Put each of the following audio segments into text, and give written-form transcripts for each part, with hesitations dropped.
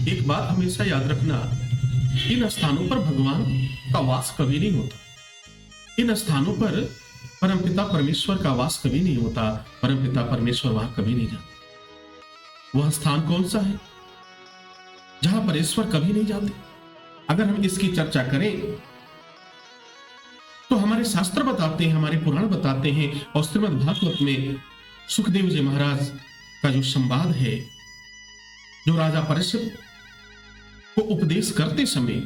एक बात हमेशा याद रखना, इन स्थानों पर भगवान का वास कभी नहीं होता। इन स्थानों पर परमपिता परमेश्वर का वास कभी नहीं होता। परमपिता परमेश्वर वहां कभी नहीं जाते। वह स्थान कौन सा है जहां पर ईश्वर कभी नहीं जाते? अगर हम इसकी चर्चा करें तो हमारे शास्त्र बताते हैं, हमारे पुराण बताते हैं, और श्रीमद् भागवत में सुखदेव जी महाराज का जो संवाद है, जो राजा परीक्षित को उपदेश करते समय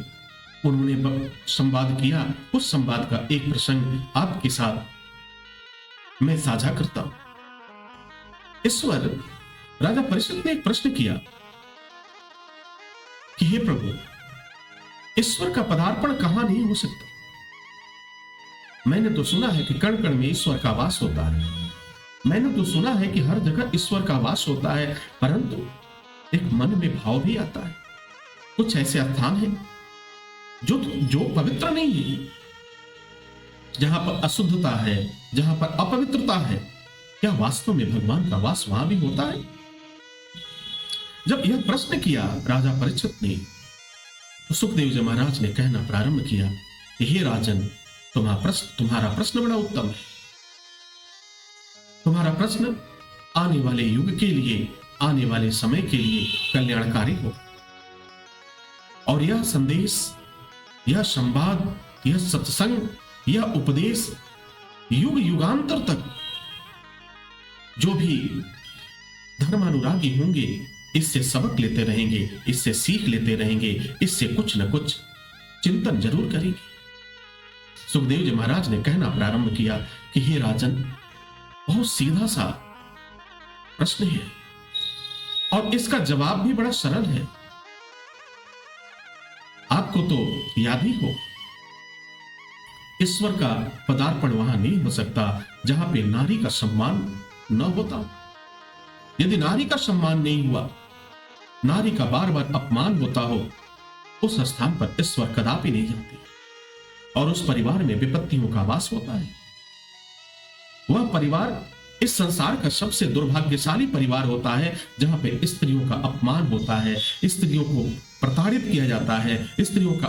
उन्होंने संवाद किया, उस संवाद का एक प्रसंग आपके साथ मैं साझा करता हूं। ईश्वर राजा परीक्षित ने एक प्रश्न किया कि हे प्रभु, ईश्वर का पदार्पण कहां नहीं हो सकता? मैंने तो सुना है कि कण कण में ईश्वर का वास होता है। मैंने तो सुना है कि हर जगह ईश्वर का वास होता है, परंतु एक मन में भाव भी आता है। कुछ ऐसे स्थान हैं जो पवित्र नहीं है, जहां पर अशुद्धता है, जहां पर अपवित्रता है। क्या वास्तव में भगवान का वास वहां भी होता है? जब यह प्रश्न किया राजा परीक्षित ने, तो सुखदेव जी महाराज ने कहना प्रारंभ किया कि हे राजन, तुम्हारा प्रश्न बड़ा उत्तम है। तुम्हारा प्रश्न आने वाले युग के लिए, आने वाले समय के लिए कल्याणकारी हो। और यह संदेश, यह संवाद, यह सत्संग, यह उपदेश युग युगांतर तक जो भी धर्मानुरागी होंगे इससे सबक लेते रहेंगे, इससे सीख लेते रहेंगे, इससे कुछ न कुछ चिंतन जरूर करेंगे। सुखदेव जी महाराज ने कहना प्रारंभ किया कि हे राजन, बहुत सीधा सा प्रश्न है और इसका जवाब भी बड़ा सरल है। आपको तो याद ही हो, ईश्वर का पदार्पण वहां नहीं हो सकता जहां पे नारी का सम्मान न होता। यदि नारी का सम्मान नहीं हुआ, नारी का बार बार अपमान होता हो, उस स्थान पर ईश्वर कदापि नहीं जाते और उस परिवार में विपत्तियों का वास होता है। वह परिवार इस संसार का सबसे दुर्भाग्यशाली परिवार होता है, जहां पे स्त्रियों का अपमान होता है, स्त्रियों को प्रताड़ित किया जाता है, स्त्रियों का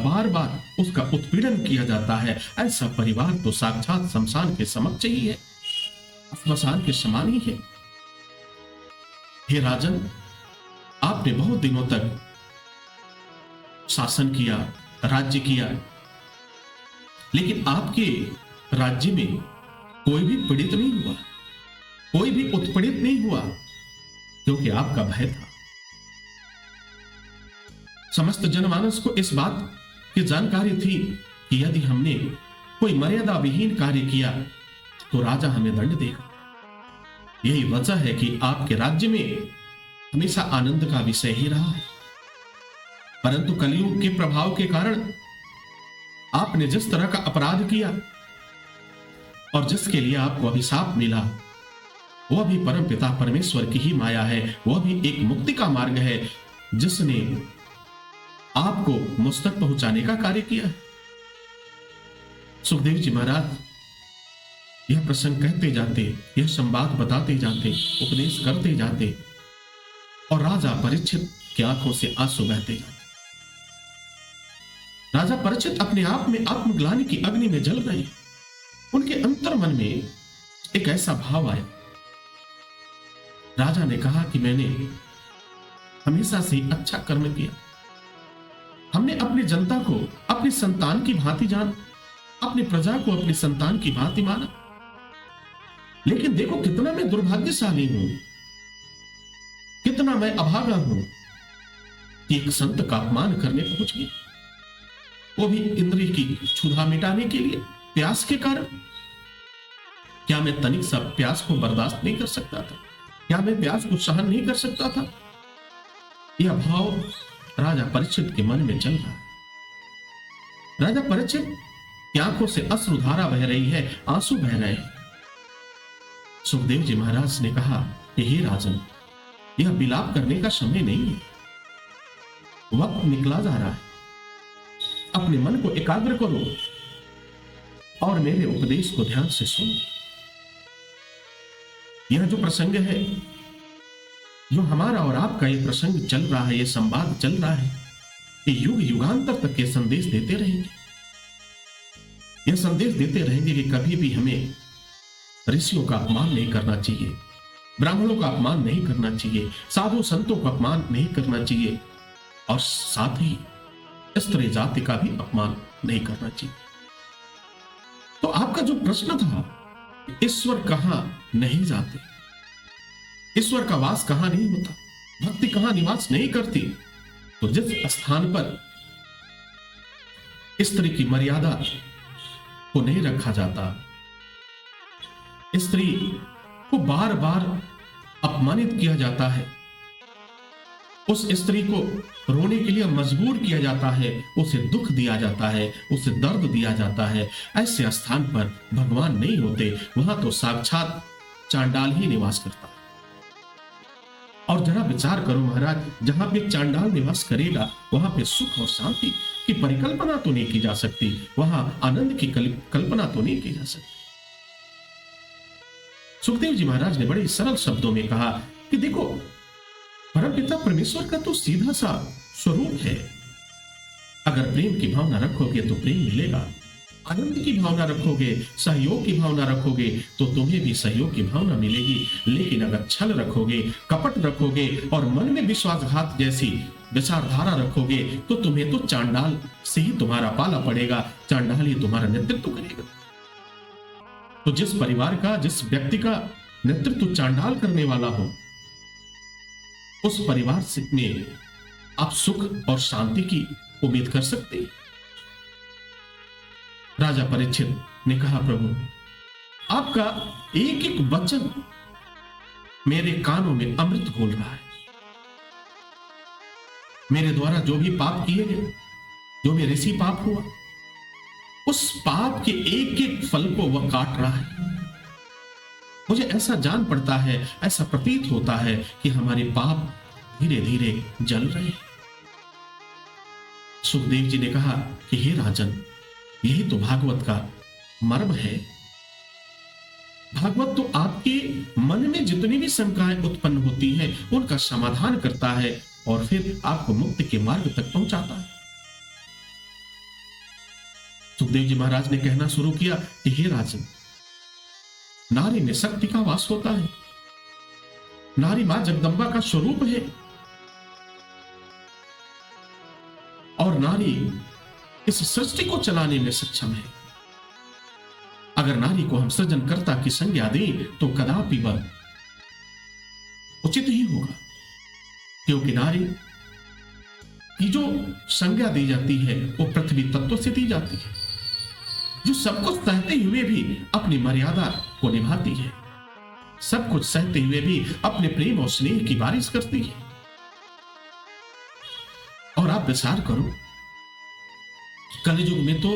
बार बार उसका उत्पीड़न किया जाता है। ऐसा परिवार तो साक्षात शमशान के समक्ष ही है, श्मशान के समान ही है। हे राजन, आपने बहुत दिनों तक शासन किया, राज्य किया, लेकिन आपके राज्य में कोई भी पीड़ित नहीं हुआ, कोई भी उत्पीड़ित नहीं हुआ, क्योंकि आपका भय था। समस्त जनमानस को इस बात की जानकारी थी कि यदि हमने कोई मर्यादा विहीन कार्य किया तो राजा हमें दंड देगा। यही वजह है कि आपके राज्य में हमेशा आनंद का विषय ही रहा है। परंतु कलयुग के प्रभाव के कारण आपने जिस तरह का अपराध किया और जिसके लिए आपको अभिशाप मिला, वह भी परम पिता परमेश्वर की ही माया है। वह भी एक मुक्ति का मार्ग है जिसने आपको मुझ तक पहुंचाने का कार्य किया है। सुखदेव जी महाराज यह प्रसंग कहते जाते, यह संवाद बताते जाते, उपदेश करते जाते, और राजा परीक्षित की आंखों से आंसू बहते जाते। राजा परीक्षित अपने आप में आत्मग्लानि की अग्नि में जल रहे। उनके अंतर मन में एक ऐसा भाव आया। राजा ने कहा कि मैंने हमेशा से अच्छा कर्म किया। हमने अपनी जनता को अपनी संतान की भांति जाना, अपनी प्रजा को अपनी संतान की भांति माना, लेकिन देखो कितना मैं दुर्भाग्यशाली हूं, कितना मैं अभागा हूं कि एक संत का अपमान करने पहुंच गया, वो भी इंद्रिय की क्षुधा मिटाने के लिए, प्यास के कारण। क्या मैं तनिक सा प्यास को बर्दाश्त नहीं कर सकता था? क्या मैं प्यास को सहन नहीं कर सकता था? यह भाव राजा परीक्षित के मन में चल रहा है। राजा परीक्षित की आंखों से अश्रुधारा बह रही है, आंसू बह रहे हैं। सुखदेव जी महाराज ने कहा कि हे राजन, यह विलाप करने का समय नहीं है, वक्त निकला जा रहा है। अपने मन को एकाग्र करो और मेरे उपदेश को ध्यान से सुनो। यह जो प्रसंग है जो हमारा और आपका ये प्रसंग चल रहा है, ये संवाद चल रहा है, ये युग युगांतर तक ये संदेश देते रहेंगे। ये संदेश देते रहेंगे कि कभी भी हमें ऋषियों का अपमान नहीं करना चाहिए, ब्राह्मणों का अपमान नहीं करना चाहिए, साधु संतों का अपमान नहीं करना चाहिए, और साथ ही स्त्री जाति का भी अपमान नहीं करना चाहिए। तो आपका जो प्रश्न था, ईश्वर कहां नहीं जाते, ईश्वर का वास कहां नहीं होता, भक्ति कहां निवास नहीं करती, तो जिस स्थान पर स्त्री की मर्यादा को नहीं रखा जाता, स्त्री को बार बार अपमानित किया जाता है, उस स्त्री को रोने के लिए मजबूर किया जाता है, उसे दुख दिया जाता है, उसे दर्द दिया जाता है, ऐसे स्थान पर भगवान नहीं होते। वहां तो साक्षात चांडाल ही निवास करता है। और जरा विचार करो महाराज, जहां पे चांडाल निवास करेगा वहां पे सुख और शांति की परिकल्पना तो नहीं की जा सकती, वहां आनंद की कल्पना तो नहीं की जा सकती। सुखदेव जी महाराज ने बड़े सरल शब्दों में कहा कि देखो, परमपिता परमेश्वर का तो सीधा सा स्वरूप है। अगर प्रेम की भावना रखोगे तो प्रेम मिलेगा, आनंद की भावना रखोगे, सहयोग की भावना रखोगे तो तुम्हें भी सहयोग की भावना मिलेगी। लेकिन अगर छल रखोगे, कपट रखोगे और मन में विश्वासघात जैसी विचारधारा रखोगे तो तुम्हें तो चांडाल से ही तुम्हारा पाला पड़ेगा, चांडाल ही तुम्हारा नेतृत्व करेगा। तो जिस परिवार का, जिस व्यक्ति का नेतृत्व चांडाल करने वाला हो, उस परिवार में आप सुख और शांति की उम्मीद कर सकते हैं? राजा परीक्षित ने कहा, प्रभु आपका एक एक वचन मेरे कानों में अमृत घोल रहा है। मेरे द्वारा जो भी पाप किए गए, जो भी ऋषि पाप हुआ, उस पाप के एक एक फल को वह काट रहा है। मुझे ऐसा जान पड़ता है, ऐसा प्रतीत होता है कि हमारे पाप धीरे धीरे जल रहे हैं। सुखदेव जी ने कहा कि हे राजन, यही तो भागवत का मर्म है। भागवत तो आपके मन में जितनी भी शंकाएं उत्पन्न होती हैं उनका समाधान करता है और फिर आपको मुक्ति के मार्ग तक पहुंचाता है। सुखदेव जी महाराज ने कहना शुरू किया कि हे राजन, नारी में शक्ति का वास होता है, नारी मां जगदंबा का स्वरूप है, और नारी इस सृष्टि को चलाने में सक्षम है। अगर नारी को हम सृजनकर्ता की संज्ञा दें तो कदापि वह उचित ही होगा, क्योंकि नारी की जो संज्ञा दी जाती है वो पृथ्वी तत्व से दी जाती है, जो सब कुछ सहते हुए भी अपनी मर्यादा को निभाती है, सब कुछ सहते हुए भी अपने प्रेम और स्नेह की बारिश करती है। और आप विचार करो, कलयुग में तो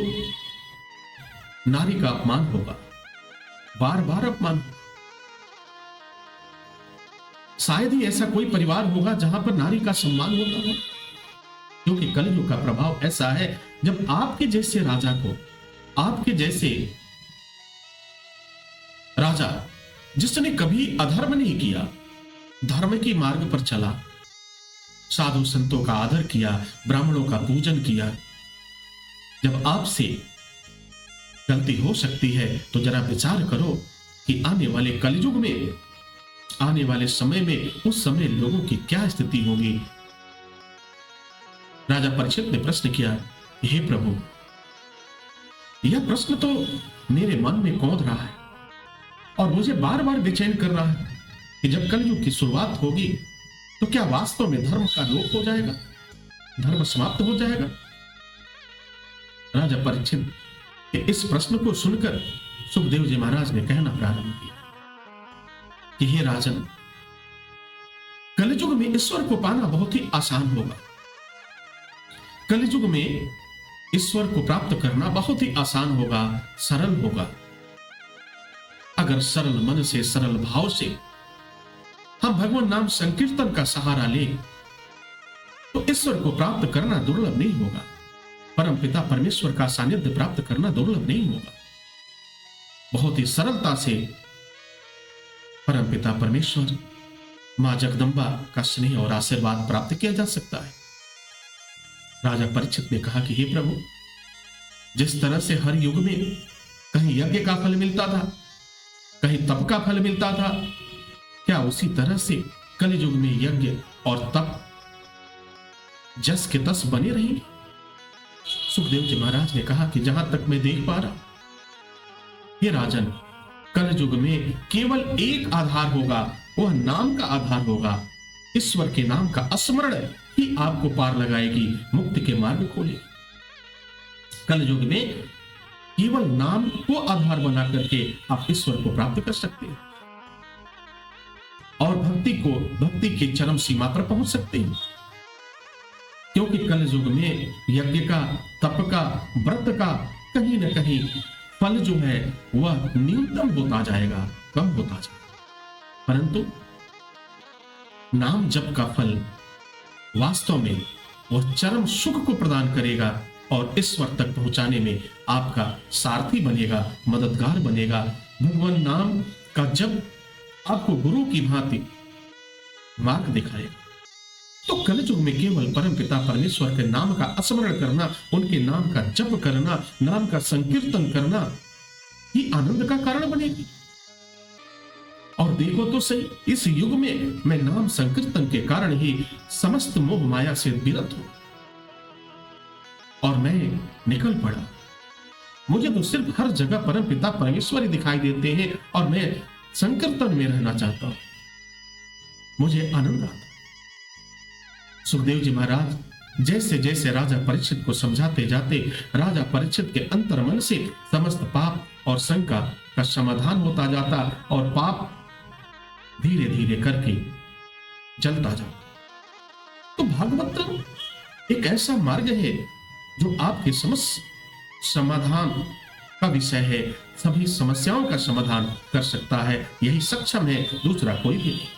नारी का अपमान होगा, बार बार अपमान होगा। शायद ही ऐसा कोई परिवार होगा जहां पर नारी का सम्मान होता हो, क्योंकि कलयुग का प्रभाव ऐसा है, जब आपके जैसे राजा को, आपके जैसे राजा जिसने कभी अधर्म नहीं किया, धर्म के मार्ग पर चला, साधु संतों का आदर किया, ब्राह्मणों का पूजन किया, जब आपसे गलती हो सकती है तो जरा विचार करो कि आने वाले कलयुग में, आने वाले समय में, उस समय लोगों की क्या स्थिति होगी। राजा परीक्षित ने प्रश्न किया, हे प्रभु, यह प्रश्न तो मेरे मन में कौंध रहा है और मुझे बार बार बेचैन कर रहा है कि जब कलयुग की शुरुआत होगी तो क्या वास्तव में धर्म का लोप हो जाएगा, धर्म समाप्त हो जाएगा। राजा परीक्षित के इस प्रश्न को सुनकर सुखदेव जी महाराज ने कहना प्रारंभ किया कि हे राजन, कलयुग में ईश्वर को पाना बहुत ही आसान होगा। कलयुग में ईश्वर को प्राप्त करना बहुत ही आसान होगा, सरल होगा। अगर सरल मन से, सरल भाव से हम भगवान नाम संकीर्तन का सहारा लें तो ईश्वर को प्राप्त करना दुर्लभ नहीं होगा, परम पिता परमेश्वर का सानिध्य प्राप्त करना दुर्लभ नहीं होगा। बहुत ही सरलता से परम पिता परमेश्वर मां जगदम्बा का स्नेह और आशीर्वाद प्राप्त किया जा सकता है। राजा परीक्षित ने कहा कि हे प्रभु, जिस तरह से हर युग में कहीं यज्ञ का फल मिलता था, कहीं तप का फल मिलता था, क्या उसी तरह से कलयुग में यज्ञ और तप जस के तस बने रहेंगे? सुखदेव जी महाराज ने कहा कि जहां तक मैं देख पा रहा, हे राजन, कलयुग में केवल एक आधार होगा, वह नाम का आधार होगा। ईश्वर के नाम का स्मरण ही आपको पार लगाएगी, मुक्ति के मार्ग खोलेगी। कलयुग में केवल नाम को आधार बना करके आप ईश्वर को प्राप्त कर सकते हैं और भक्ति की चरम सीमा पर पहुंच सकते हैं। क्योंकि कलयुग में यज्ञ का, तप का, व्रत का कहीं न कहीं फल जो है वह न्यूनतम होता जाएगा, कम होता जाएगा, परंतु नाम जप का फल वास्तव में वह चरम सुख को प्रदान करेगा और ईश्वर तक पहुंचाने में आपका सारथी बनेगा, मददगार बनेगा। भगवान नाम का जप आपको गुरु की भांति मार्ग दिखाएगा। तो कलयुग में केवल परमपिता परमेश्वर के नाम का स्मरण करना, उनके नाम का जप करना, नाम का संकीर्तन करना ही आनंद का कारण बनेगी। और देखो तो सही, इस युग में मैं नाम संकीर्तन के कारण ही समस्त मोह माया से विरत हूं और मैं निकल पड़ा। मुझे तो सिर्फ हर जगह परमपिता परमेश्वर ही दिखाई देते हैं और मैं संकीर्तन में रहना चाहता हूं, मुझे आनंद आता। सुखदेव जी महाराज जैसे जैसे राजा परीक्षित को समझाते जाते, राजा परीक्षित के अंतर्मन से समस्त पाप और शंका का समाधान होता जाता और पाप धीरे धीरे करके जलता जाता। तो भागवत एक ऐसा मार्ग है जो आपके समस्त समाधान का विषय है, सभी समस्याओं का समाधान कर सकता है। यही सक्षम है, दूसरा कोई भी नहीं।